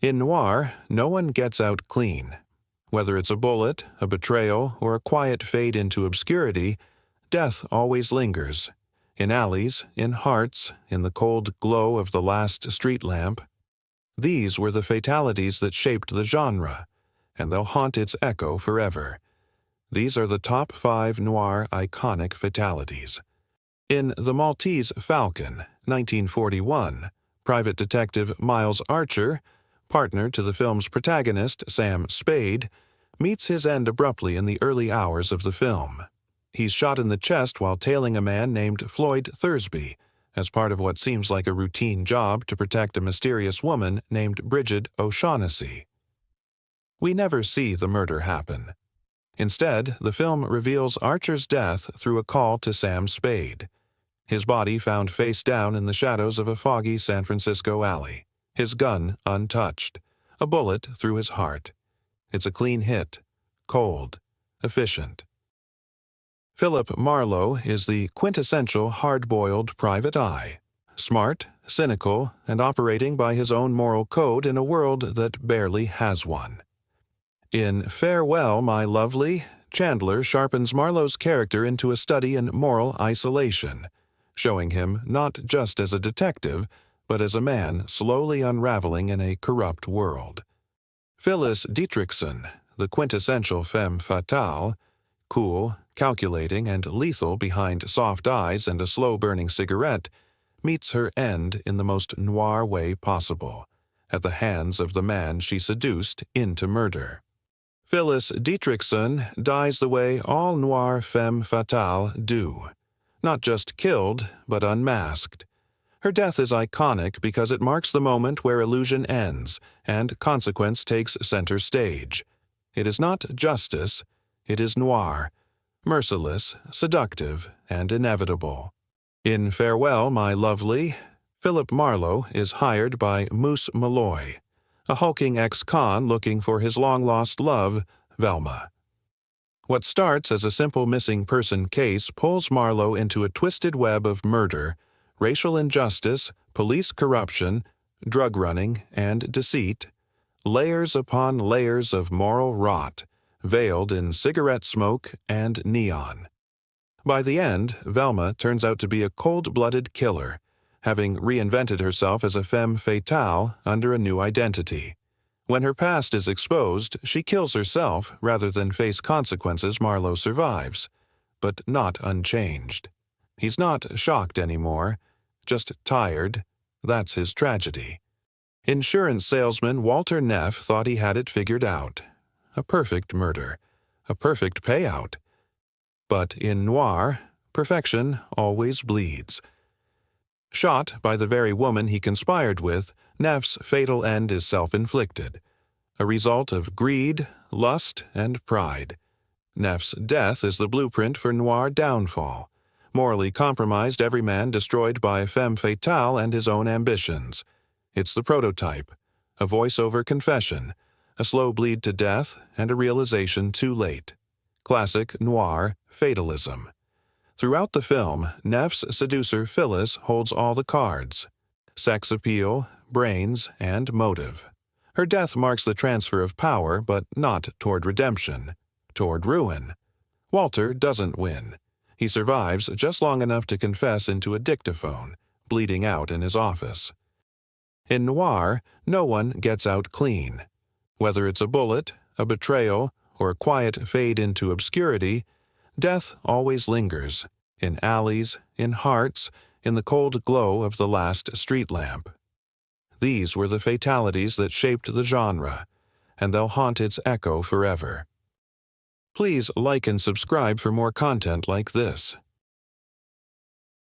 In noir, no one gets out clean. Whether it's a bullet, a betrayal, or a quiet fade into obscurity, death always lingers. In alleys, in hearts, in the cold glow of the last street lamp. These were the fatalities that shaped the genre, and they'll haunt its echo forever. These are the top 5 noir iconic fatalities. In The Maltese Falcon, 1941, private detective Miles Archer, partner to the film's protagonist, Sam Spade, meets his end abruptly in the early hours of the film. He's shot in the chest while tailing a man named Floyd Thursby, as part of what seems like a routine job to protect a mysterious woman named Bridget O'Shaughnessy. We never see the murder happen. Instead, the film reveals Archer's death through a call to Sam Spade. His body found face down in the shadows of a foggy San Francisco alley. His gun untouched, a bullet through his heart. It's a clean hit, cold, efficient. Philip Marlowe is the quintessential hard-boiled private eye, smart, cynical, and operating by his own moral code in a world that barely has one. In Farewell, My Lovely, Chandler sharpens Marlowe's character into a study in moral isolation, showing him not just as a detective, but as a man slowly unraveling in a corrupt world. Phyllis Dietrichson, the quintessential femme fatale, cool, calculating, and lethal behind soft eyes and a slow-burning cigarette, meets her end in the most noir way possible, at the hands of the man she seduced into murder. Phyllis Dietrichson dies the way all noir femme fatale do, not just killed, but unmasked. Her death is iconic because it marks the moment where illusion ends and consequence takes center stage. It is not justice, it is noir, merciless, seductive, and inevitable. In Farewell, My Lovely, Philip Marlowe is hired by Moose Malloy, a hulking ex-con looking for his long-lost love, Velma. What starts as a simple missing person case pulls Marlowe into a twisted web of murder, racial injustice, police corruption, drug running, and deceit, layers upon layers of moral rot, veiled in cigarette smoke and neon. By the end, Velma turns out to be a cold-blooded killer, having reinvented herself as a femme fatale under a new identity. When her past is exposed, she kills herself rather than face consequences. Marlowe survives, but not unchanged. He's not shocked anymore, just tired. That's his tragedy. Insurance salesman Walter Neff thought he had it figured out. A perfect murder, a perfect payout. But in noir, perfection always bleeds. Shot by the very woman he conspired with, Neff's fatal end is self-inflicted, a result of greed, lust, and pride. Neff's death is the blueprint for noir downfall. Morally compromised everyman destroyed by femme fatale and his own ambitions. It's the prototype, a voice-over confession, a slow bleed to death, and a realization too late. Classic noir fatalism. Throughout the film, Neff's seducer Phyllis holds all the cards: sex appeal, brains, and motive. Her death marks the transfer of power, but not toward redemption, toward ruin. Walter doesn't win. He survives just long enough to confess into a dictaphone, bleeding out in his office. In noir, no one gets out clean. Whether it's a bullet, a betrayal, or a quiet fade into obscurity, death always lingers, in alleys, in hearts, in the cold glow of the last street lamp. These were the fatalities that shaped the genre, and they'll haunt its echo forever. Please like and subscribe for more content like this.